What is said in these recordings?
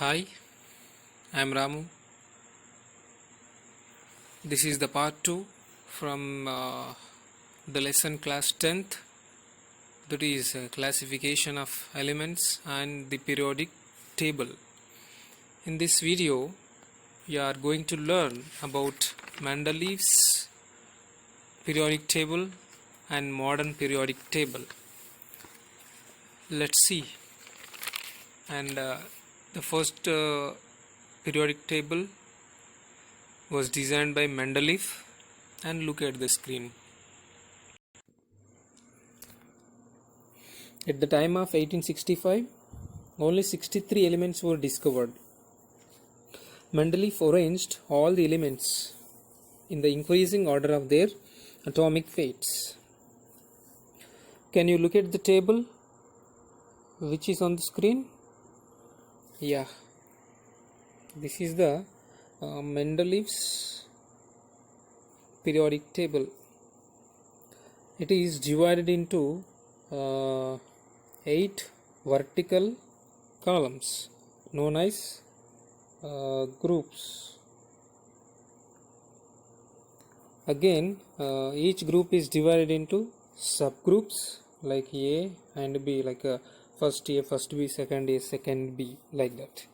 Hi, I am Ramu. This is the part 2 from the lesson class 10th, that is classification of elements and the periodic table. In this video, we are going to learn about Mendeleev's periodic table and modern periodic table. Let's see. And the first periodic table was designed by Mendeleev, and look at the screen. At the time of 1865, only 63 elements were discovered. Mendeleev arranged all the elements in the increasing order of their atomic weights. Can you look at the table which is on the screen? Yeah, this is the Mendeleev's periodic table. It is divided into 8 vertical columns known as groups. Again, each group is divided into subgroups like A and B, like first A, first B, second A, second B, like that.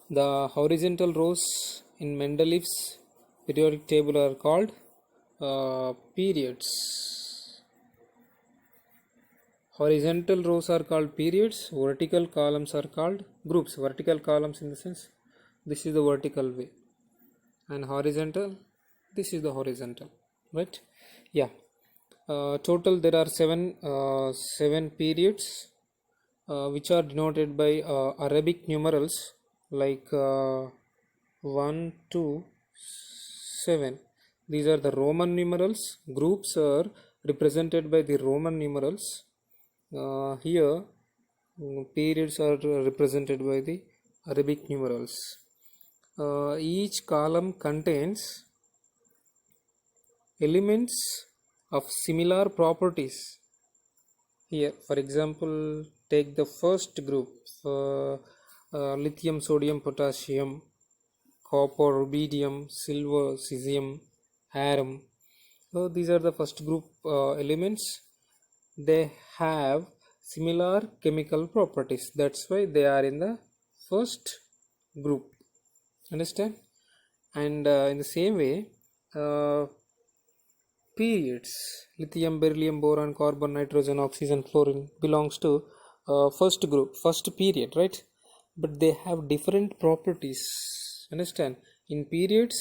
The horizontal rows in Mendeleev's periodic table are called periods. Horizontal rows are called periods, vertical columns are called groups. Vertical columns in the sense, this is the vertical way, and horizontal, this is the horizontal, right? Yeah. Total there are seven periods which are denoted by Arabic numerals like 1 to 7. These are the Roman numerals. Groups are represented by the Roman numerals. Here periods are represented by the Arabic numerals. Each column contains elements of similar properties. Here, for example, take the first group, lithium, sodium, potassium, copper, rubidium, silver, cesium, arum. So these are the first group elements. They have similar chemical properties. That's why they are in the first group. Understand? And in the same way, periods, lithium, beryllium, boron, carbon, nitrogen, oxygen, fluorine, belongs to first group, first period, right? But they have different properties. Understand? In periods,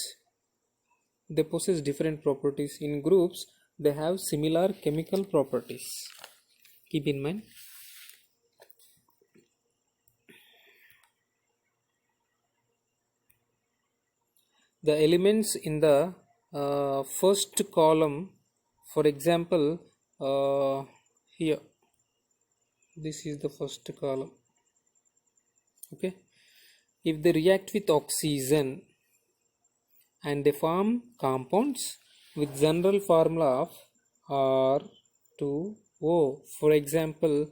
they possess different properties. In groups, they have similar chemical properties. Keep in mind. The elements in the first column, for example, here, this is the first column. Okay, if they react with oxygen and they form compounds with general formula of R2O, for example,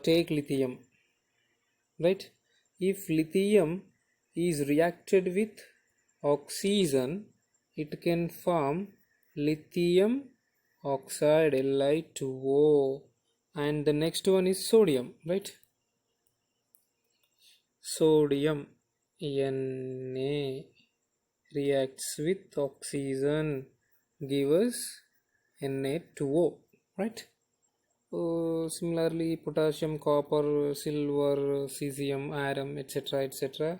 take lithium, right? If lithium is reacted with oxygen, it can form lithium oxide, Li2O, and the next one is sodium, right? Sodium, Na, reacts with oxygen, give us Na2O, right? Similarly, potassium, copper, silver, cesium, arum, etc., etc.,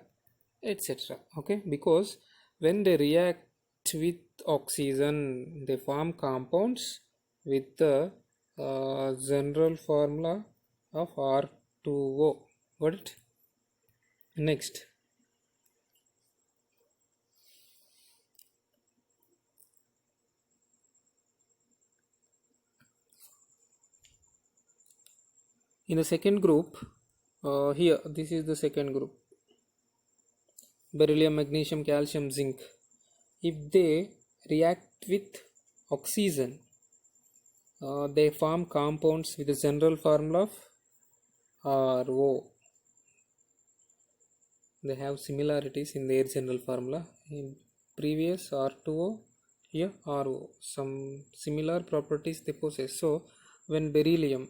etc. Okay, because when they react with oxygen, they form compounds with the general formula of R2O. Got it? Next, in the second group, here this is the second group, beryllium, magnesium, calcium, zinc. If they react with oxygen, they form compounds with the general formula of RO. they have similarities in their general formula. In previous R2O, here RO, some similar properties they possess. So when beryllium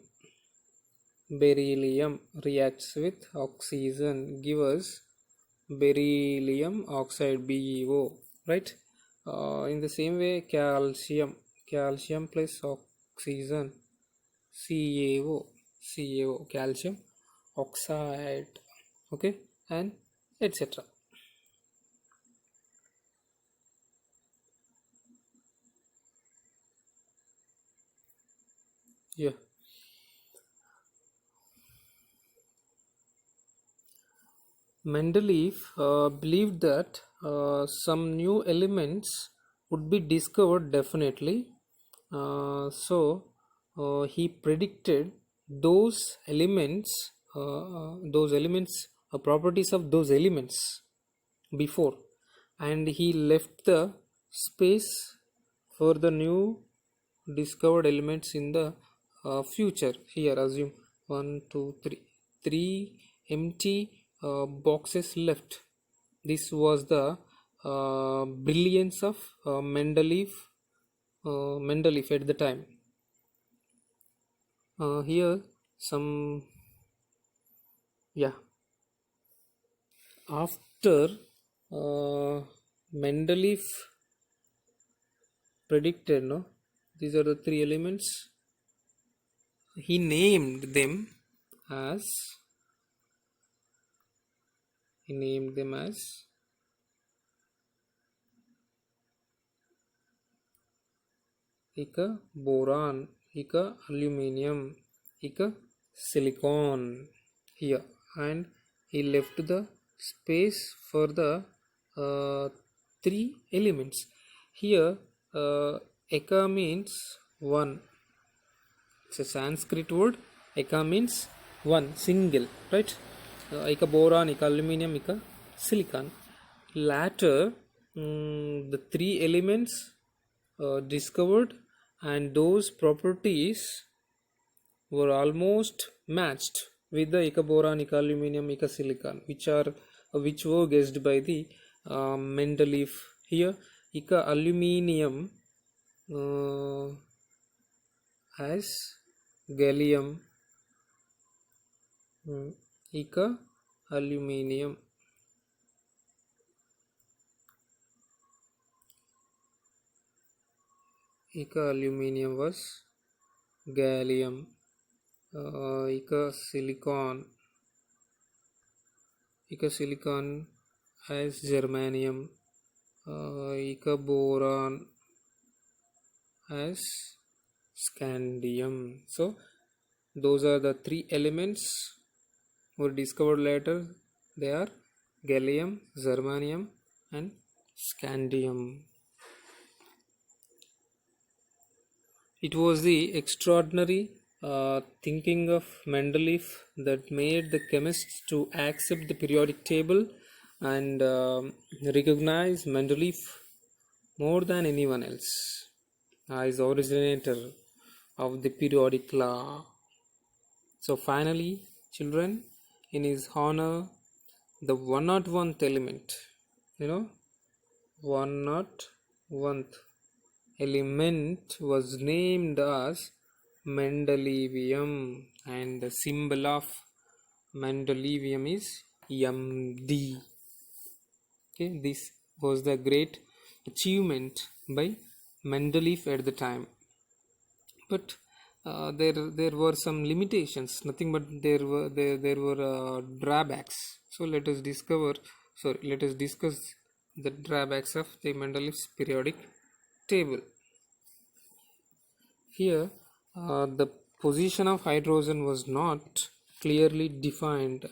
reacts with oxygen, give us beryllium oxide, BeO, right? In the same way, calcium plus oxygen, CaO, calcium oxide, okay, and etc. Yeah. Mendeleev believed that some new elements would be discovered definitely. So he predicted those elements, properties of those elements before, and he left the space for the new discovered elements in the future. Here assume 1 2 3 3 empty boxes left. This was the brilliance of Mendeleev at the time. Here some, yeah, after Mendeleev predicted, no, these are the three elements. He named them as boron, aluminium, silicon here, and he left the space for the three elements. Here Eka means one. It's a Sanskrit word. Eka means one, single, right? Boron, aluminium, silicon. Later, the three elements discovered, and those properties were almost matched with the boron, aluminium, silicon, which were guessed by the Mendeleev. Here, aluminium has gallium, aluminium. Aluminium was gallium, silicon has germanium, boron as scandium. So those are the three elements were discovered later. They are gallium, germanium, and scandium. It was the extraordinary thinking of Mendeleev that made the chemists to accept the periodic table and recognize Mendeleev more than anyone else as originator of the periodic law. So finally, children, in his honor, the 101th element, 101th element was named as Mendelevium, and the symbol of Mendelevium is MD. Okay, this was the great achievement by Mendeleev at the time. But there were some limitations, nothing but there were drawbacks. So let us discuss the drawbacks of the Mendeleev's periodic table. Here the position of hydrogen was not clearly defined,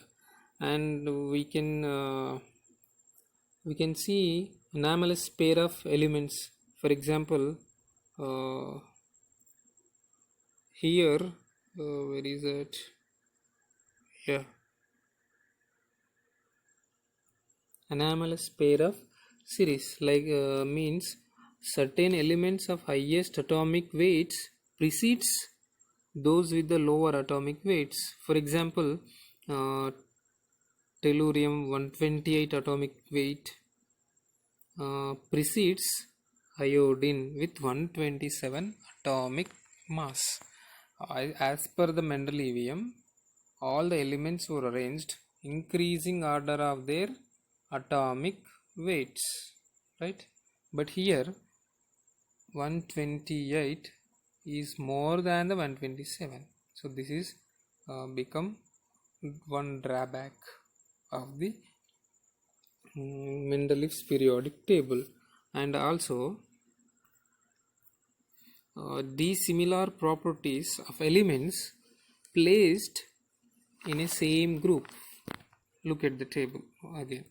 and we can see anomalous pair of elements. For example, here where is it? Yeah, anomalous pair of series, like means certain elements of highest atomic weights precedes those with the lower atomic weights. For example, tellurium 128 atomic weight precedes iodine with 127 atomic mass. As per the Mendelevium, all the elements were arranged increasing order of their atomic weights, right? But here 128 is more than the 127, so this is become one drawback of the Mendeleev's periodic table. And also dissimilar properties of elements placed in a same group. Look at the table again.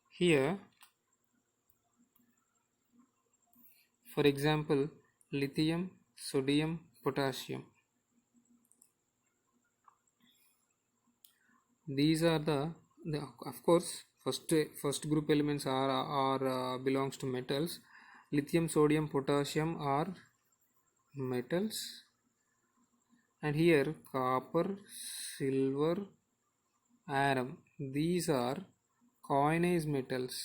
Here, for example, lithium, sodium, potassium. These are the of course first group elements are belongs to metals. Lithium, sodium, potassium are metals, and here copper, silver, iron, these are coinage metals.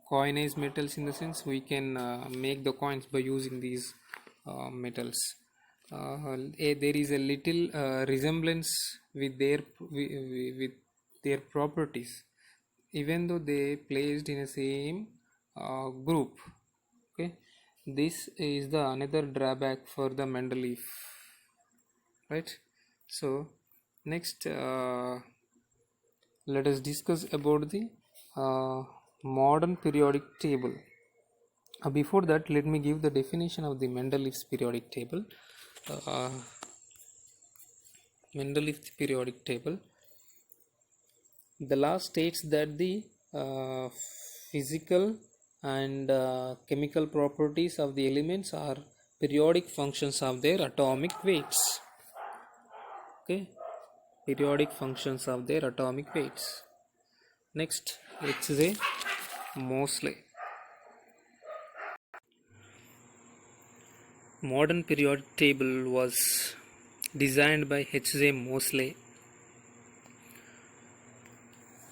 Coinage metals in the sense we can make the coins by using these metals. There is a little resemblance with their properties, even though they placed in a same group. Okay, this is the another drawback for the Mendeleev, right? So next let us discuss about the modern periodic table. Before that, let me give the definition of the Mendeleev's periodic table. Mendeleev's periodic table. The law states that the physical and chemical properties of the elements are periodic functions of their atomic weights. Okay, periodic functions of their atomic weights. Next, H.J. Moseley. Modern periodic table was designed by H.J. Moseley.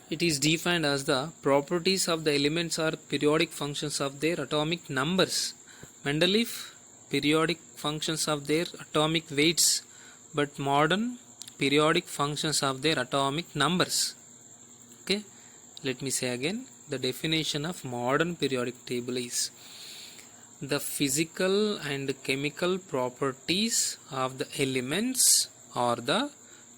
It is defined as the properties of the elements are periodic functions of their atomic numbers. Mendeleev, periodic functions of their atomic weights, but modern periodic functions of their atomic numbers. Okay, let me say again, the definition of modern periodic table is the physical and chemical properties of the elements or the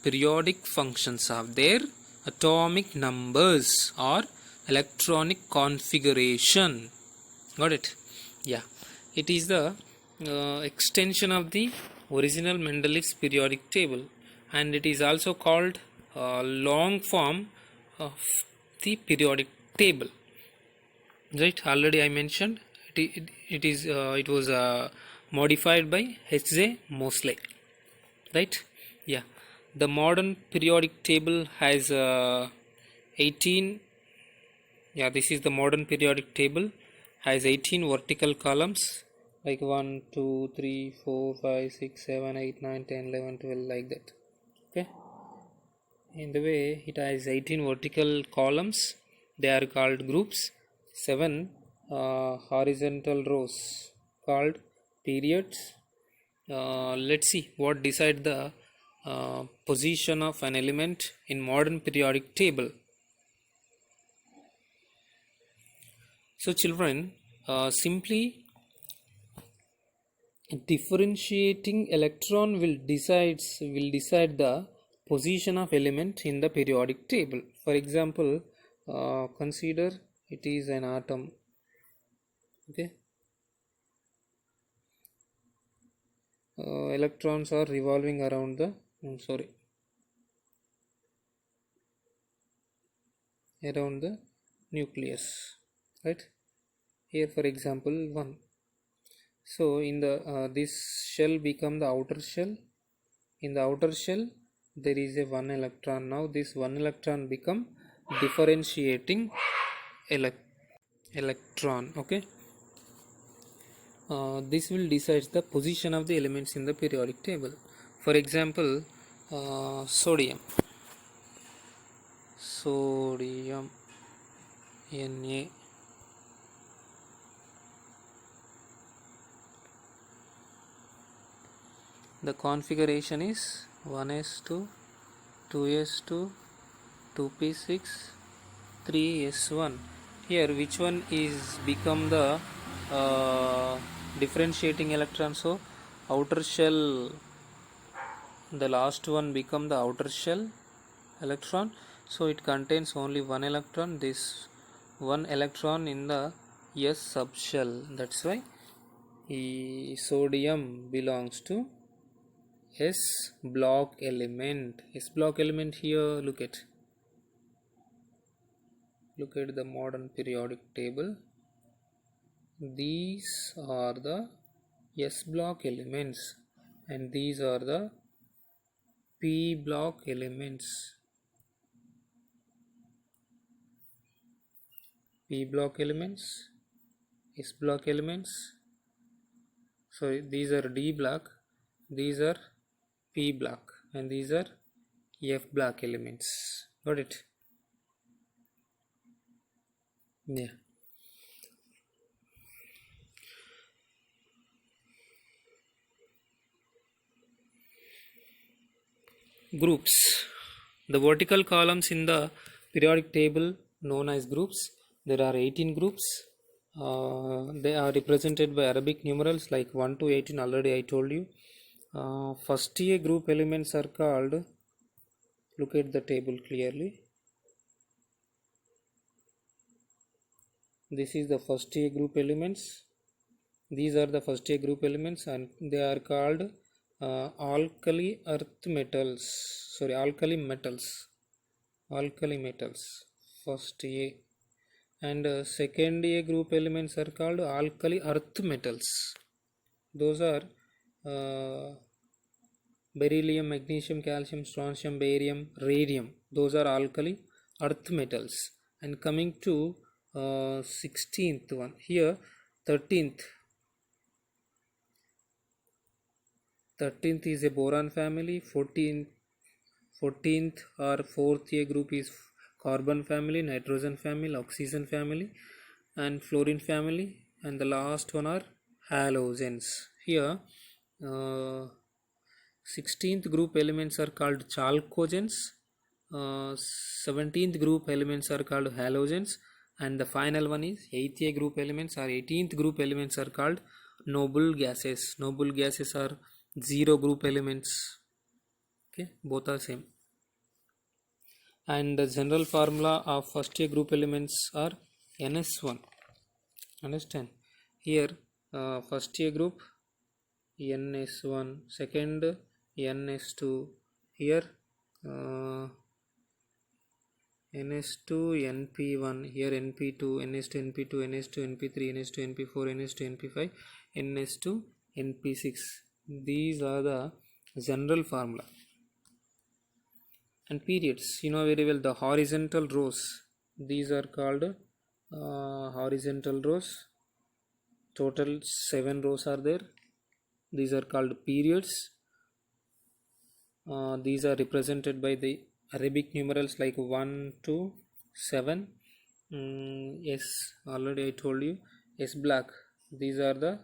periodic functions of their atomic numbers or electronic configuration. Got it? Yeah, it is the extension of the original Mendeleev's periodic table, and it is also called long form of the periodic table, right? Already I mentioned it was modified by H.J. Moseley, right? Yeah, the modern periodic table has 18. Yeah, this is the modern periodic table, has 18 vertical columns, like 1 2 3 4 5 6 7 8 9 10 11 12, like that. Okay, in the way it has 18 vertical columns, they are called groups. 7 horizontal rows called periods. Let's see what decide the position of an element in modern periodic table. So children, simply differentiating electron will decide the position of element in the periodic table. For example, consider it is an atom. Okay, electrons are revolving around the around the nucleus, right? Here for example 1. So in the this shell become the outer shell. In the outer shell there is a 1 electron. Now this 1 electron become differentiating electron. Okay, this will decide the position of the elements in the periodic table. For example, sodium. sodium Na. The configuration is 1s2, 2s2, 2p6, 3s1. Here which one is become the differentiating electron? So outer shell, the last one become the outer shell electron, so it contains only one electron, this one electron in the S subshell. That's why sodium belongs to S block element. S block element here, look at the modern periodic table. These are the S block elements and these are the P block elements. P block elements, S block elements. Sorry, these are D block, these are P block, and these are F block elements. Got it? Yeah. Groups. The vertical columns in the periodic table known as groups. There are 18 groups. They are represented by Arabic numerals like 1 to 18. Already I told you. First A group elements are called, look at the table clearly. This is the first A group elements. These are the first A group elements and they are called alkali metals. First A. And second A group elements are called alkali earth metals. Those are beryllium, magnesium, calcium, strontium, barium, radium. Those are alkali earth metals. And coming to 16th one, here 13th is a boron family. 14th or 4th A group is carbon family, nitrogen family, oxygen family, and fluorine family, and the last one are halogens. Here 16th group elements are called chalcogens, 17th group elements are called halogens, and the final one is 8th A group elements or 18th group elements are called noble gases. Noble gases are 0 group elements. Okay, both are same. And the general formula of first A group elements are NS1. Understand? Here first A group NS1, second NS2. Here NS2 NP1, here NP2, NS2 NP2, NS2 NP3, NS2 NP4, NS2 NP5, NS2 NP6. These are the general formula. And periods, you know very well, the horizontal rows, these are called horizontal rows. Total 7 rows are there. These are called periods. These are represented by the Arabic numerals like 1 to 7. S, already I told you, S black. These are the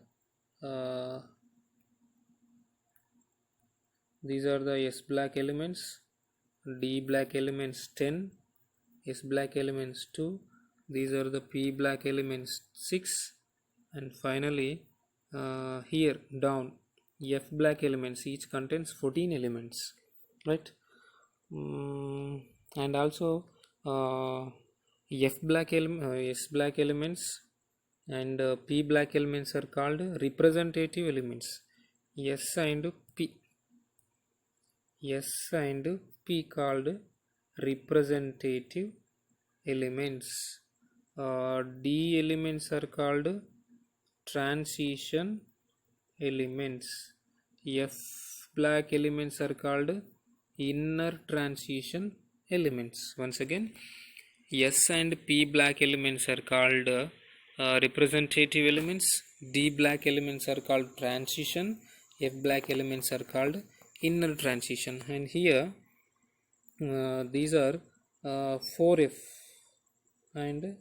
S black elements. D black elements 10, S black elements 2, these are the P black elements 6, and finally here down F black elements, each contains 14 elements, right? And also S black elements and P black elements are called representative elements. S and P called representative elements. D elements are called transition elements. F black elements are called inner transition elements. Once again, S and P black elements are called representative elements. D black elements are called transition. F black elements are called inner transition. And here these are 4f and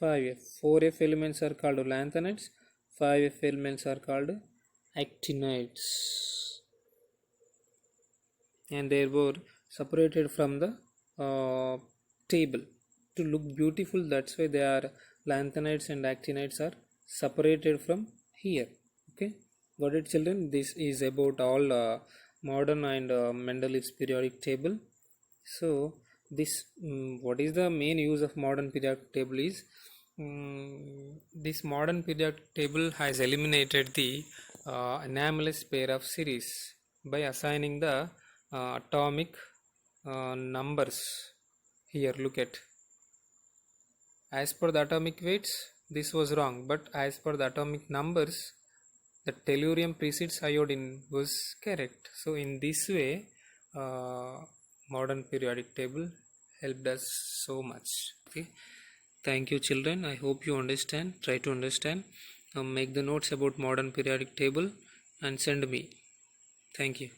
5f. 4f elements are called lanthanides, 5f elements are called actinides, and they were separated from the table to look beautiful. That's why they are lanthanides and actinides are separated from here. Okay, got it, children? This is about all modern and Mendeleev's periodic table. So this what is the main use of modern periodic table is, this modern periodic table has eliminated the anomalous pair of series by assigning the atomic numbers. Here, look at, as per the atomic weights this was wrong, but as per the atomic numbers the tellurium precedes iodine was correct. So in this way modern periodic table helped us so much. Okay, thank you, children. I hope you understand. Try to understand. Make the notes about modern periodic table and send me. Thank you.